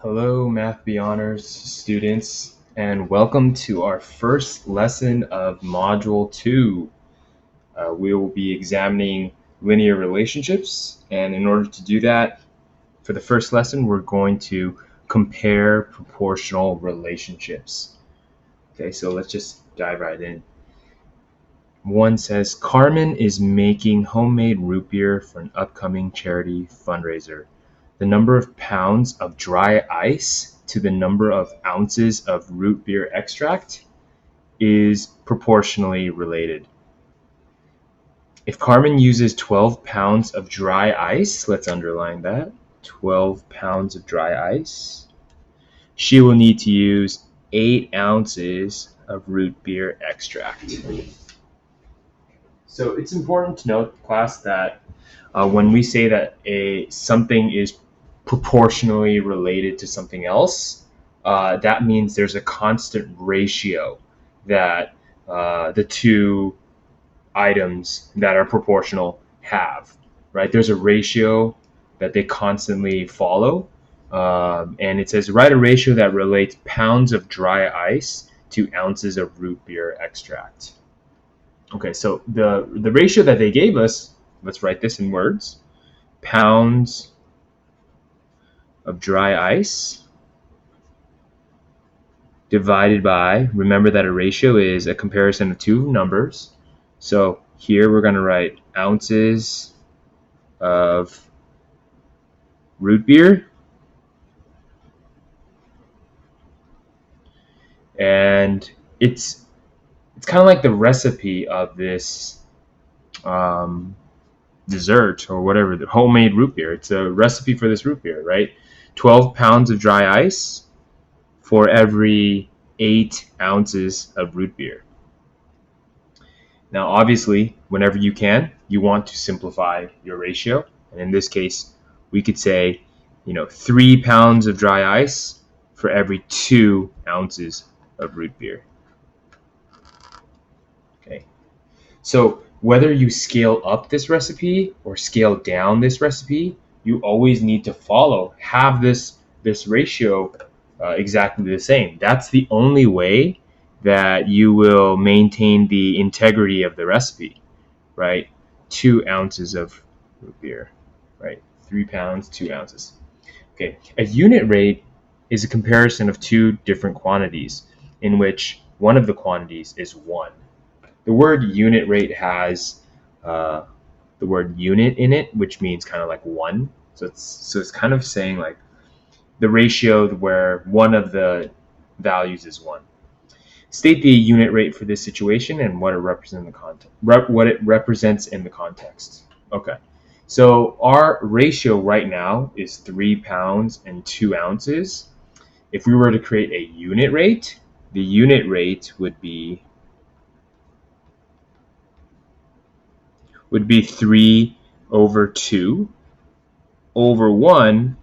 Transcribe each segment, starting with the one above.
Hello, Math B Honors students, and welcome to our first lesson of Module 2. We will be examining linear relationships, and in order to do that, for the first lesson, we're going to compare proportional relationships. Okay, so let's just dive right in. One says, Carmen is making homemade root beer for an upcoming charity fundraiser. The number of pounds of dry ice to the number of ounces of root beer extract is proportionally related. If Carmen uses 12 pounds of dry ice, let's underline that, 12 pounds of dry ice, she will need to use 8 ounces of root beer extract. So it's important to note, class, that when we say that something is proportionally related to something else, that means there's a constant ratio that the two items that are proportional have, right? There's a ratio that they constantly follow, and it says write a ratio that relates pounds of dry ice to ounces of root beer extract. Okay, so the ratio that they gave us, let's write this in words. Pounds of dry ice divided by, remember that a ratio is a comparison of two numbers. So here we're going to write ounces of root beer. And it's kind of like the recipe of this dessert or whatever, the homemade root beer. It's a recipe for this root beer, right? 12 pounds of dry ice for every 8 ounces of root beer. Now, obviously, whenever you can, you want to simplify your ratio. And in this case, we could say, 3 pounds of dry ice for every 2 ounces of root beer. Okay. So whether you scale up this recipe or scale down this recipe, you always need to have this ratio exactly the same. That's the only way that you will maintain the integrity of the recipe, right? 2 ounces of root beer, right? 3 pounds, 2 ounces. Okay, a unit rate is a comparison of two different quantities in which one of the quantities is 1. The word unit rate has the word unit in it, which means kind of like 1. So it's kind of saying like the ratio where one of the values is 1. State the unit rate for this situation and what it represents in the context. Okay, so our ratio right now is 3 pounds and 2 ounces. If we were to create a unit rate, the unit rate would be 3 over 2 over 1,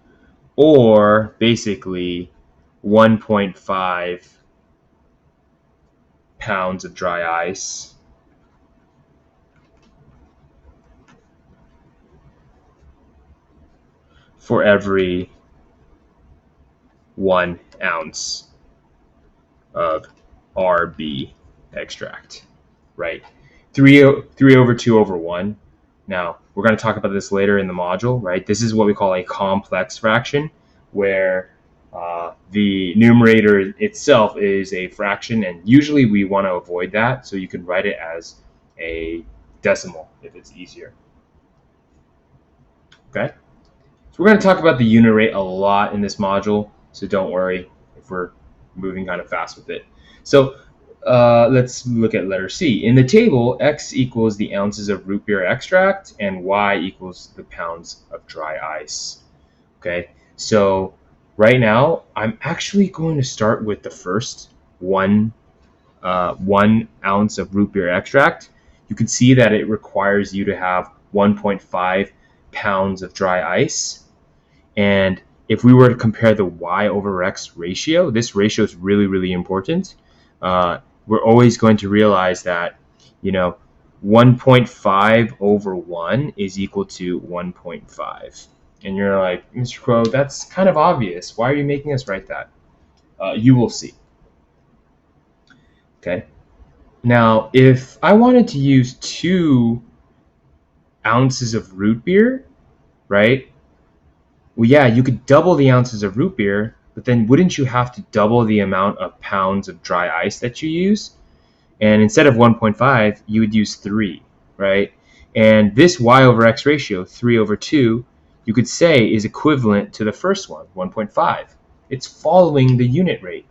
or basically 1.5 pounds of dry ice for every 1 ounce of RB extract, right? 3 over 2 over 1. Now, we're going to talk about this later in the module, right? This is what we call a complex fraction, where the numerator itself is a fraction, and usually we want to avoid that, so you can write it as a decimal if it's easier. Okay? So we're going to talk about the unit rate a lot in this module, so don't worry if we're moving kind of fast with it. So let's look at letter C. In the table, X equals the ounces of root beer extract and Y equals the pounds of dry ice. Okay, so right now I'm actually going to start with the first 1 ounce of root beer extract. You can see that it requires you to have 1.5 pounds of dry ice. And if we were to compare the Y over X ratio, this ratio is really, really important. We're always going to realize that, 1.5 over 1 is equal to 1.5. And you're like, Mr. Crow, that's kind of obvious. Why are you making us write that? You will see. Okay. Now, if I wanted to use 2 ounces of root beer, right? Well, yeah, you could double the ounces of root beer, but then wouldn't you have to double the amount of pounds of dry ice that you use? And instead of 1.5, you would use 3, right? And this y over x ratio, 3 over 2, you could say is equivalent to the first one, 1.5. It's following the unit rate.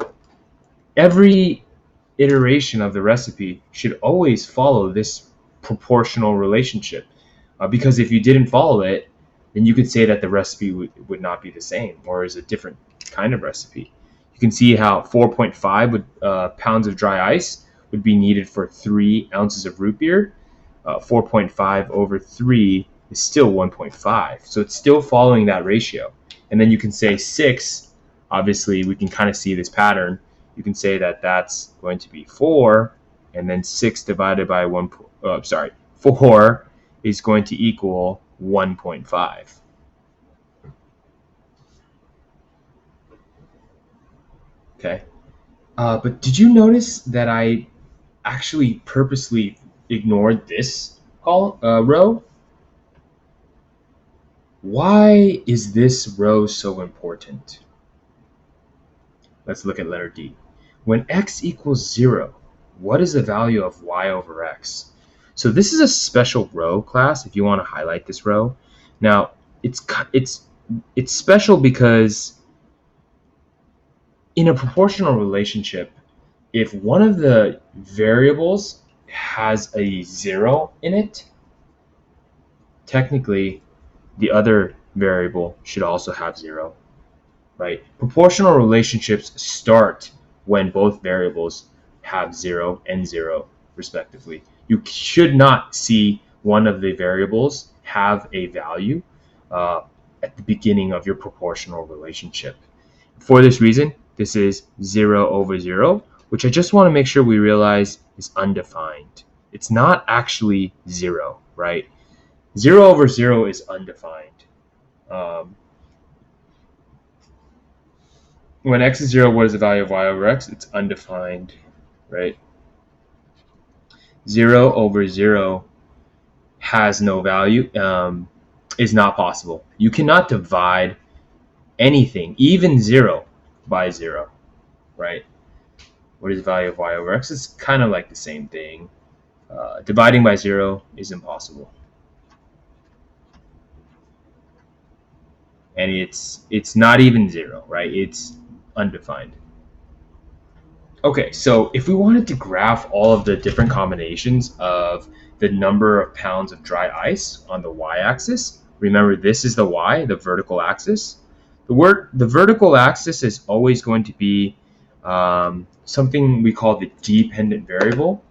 Every iteration of the recipe should always follow this proportional relationship. Because if you didn't follow it, then you could say that the recipe would not be the same or is a different kind of recipe. You can see how 4.5 pounds of dry ice would be needed for 3 ounces of root beer. 4.5 over 3 is still 1.5. So it's still following that ratio. And then you can say 6, obviously we can kind of see this pattern. You can say that that's going to be 4, and then 6 divided by 4 is going to equal 1.5. Okay. But did you notice that I actually purposely ignored this row? Why is this row so important? Let's look at letter D. When x equals 0, what is the value of y over x? So this is a special row, class, if you want to highlight this row. Now, it's special because in a proportional relationship, if one of the variables has a 0 in it, technically the other variable should also have 0, right? Proportional relationships start when both variables have 0 and 0 respectively. You should not see one of the variables have a value at the beginning of your proportional relationship. For this reason, this is 0 over 0, which I just want to make sure we realize is undefined. It's not actually 0, right? 0 over 0 is undefined. When x is 0, what is the value of y over x? It's undefined, right? 0 over 0 has no value, is not possible. You cannot divide anything, even 0, by 0, right? What is the value of y over x? It's kind of like the same thing. Dividing by 0 is impossible. And it's not even 0, right? It's undefined. Okay, so if we wanted to graph all of the different combinations of the number of pounds of dry ice on the y-axis, remember this is the y, the vertical axis. The vertical axis is always going to be something we call the dependent variable.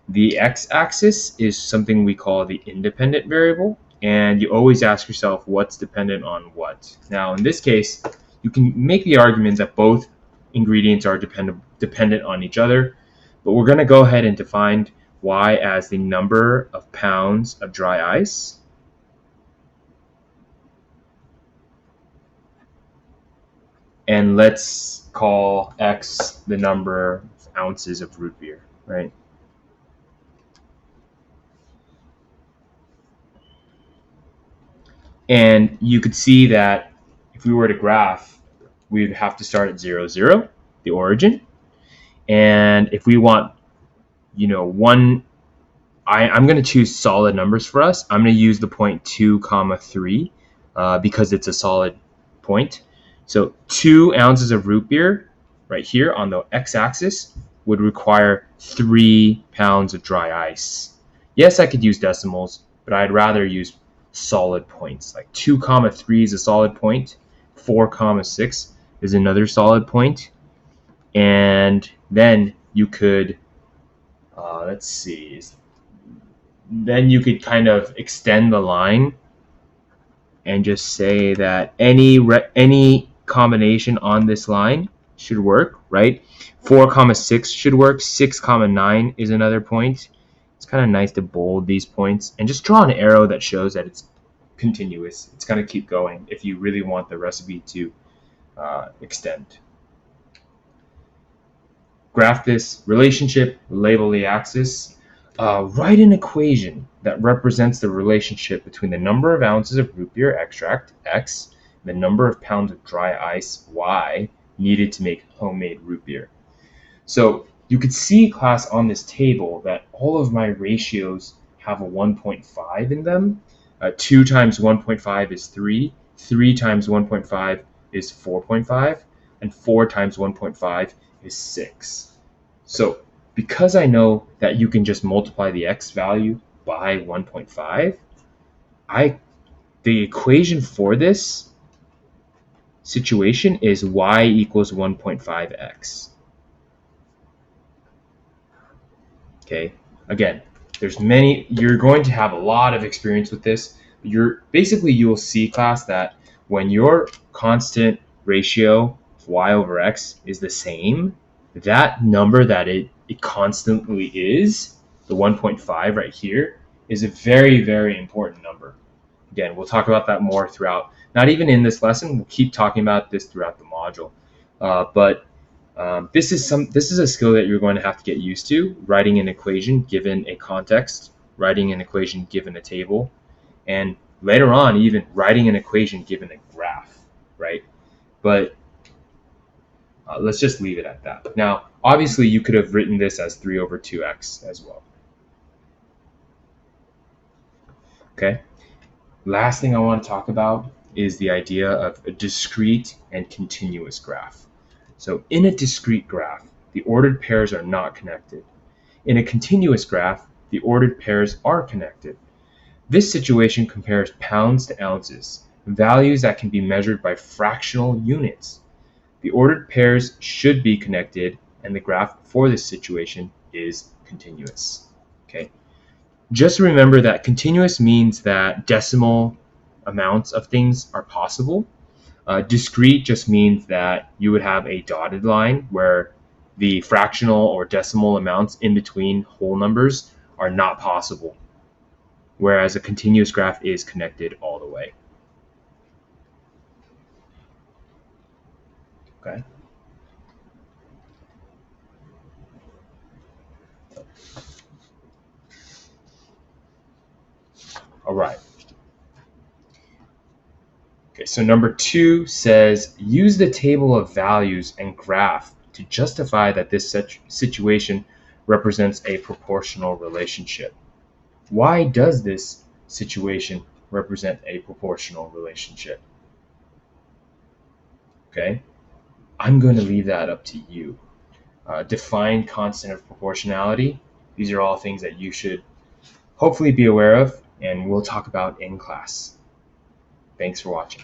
The x-axis is something we call the independent variable. And you always ask yourself what's dependent on what. Now, in this case, you can make the argument that both ingredients are dependent on each other, but we're going to go ahead and define y as the number of pounds of dry ice and let's call x the number of ounces of root beer, right? And you could see that if we were to graph, we'd have to start at 0, 0, the origin. And if we want, I'm going to choose solid numbers for us. I'm going to use the point 2, 3 because it's a solid point. So 2 ounces of root beer right here on the x-axis would require 3 pounds of dry ice. Yes, I could use decimals, but I'd rather use solid points. Like 2, 3 is a solid point. 4, 6 is another solid point. And then you could, let's see, then you could kind of extend the line and just say that any combination on this line should work, right? 4, 6 should work. 6, 9 is another point. It's kind of nice to bold these points and just draw an arrow that shows that it's continuous. It's going to keep going if you really want the recipe to extend. Graph this relationship, label the axis, write an equation that represents the relationship between the number of ounces of root beer extract, X, and the number of pounds of dry ice, Y, needed to make homemade root beer. So you could see, class, on this table that all of my ratios have a 1.5 in them. 2 times 1.5 is 3. 3 times 1.5 is 4.5. And 4 times 1.5 is 6. So because I know that you can just multiply the X value by 1.5, the equation for this situation is Y equals 1.5X. Okay, again, you're going to have a lot of experience with this. You will see, class, that when your constant ratio of Y over X is the same, that number that it constantly is, the 1.5 right here, is a very, very important number. Again, we'll talk about that more throughout, not even in this lesson, we'll keep talking about this throughout the module. This is a skill that you're going to have to get used to, writing an equation given a context, writing an equation given a table, and later on even writing an equation given a graph, right? But let's just leave it at that. Now, obviously, you could have written this as 3 over 2x as well. Okay. Last thing I want to talk about is the idea of a discrete and continuous graph. So in a discrete graph, the ordered pairs are not connected. In a continuous graph, the ordered pairs are connected. This situation compares pounds to ounces, values that can be measured by fractional units. The ordered pairs should be connected, and the graph for this situation is continuous. Okay. Just remember that continuous means that decimal amounts of things are possible. Discrete just means that you would have a dotted line where the fractional or decimal amounts in between whole numbers are not possible, whereas a continuous graph is connected all the way. Okay. All right. Okay, so number 2 says, use the table of values and graph to justify that this situation represents a proportional relationship. Why does this situation represent a proportional relationship? Okay, I'm going to leave that up to you. Define constant of proportionality. These are all things that you should hopefully be aware of, and we'll talk about in class. Thanks for watching.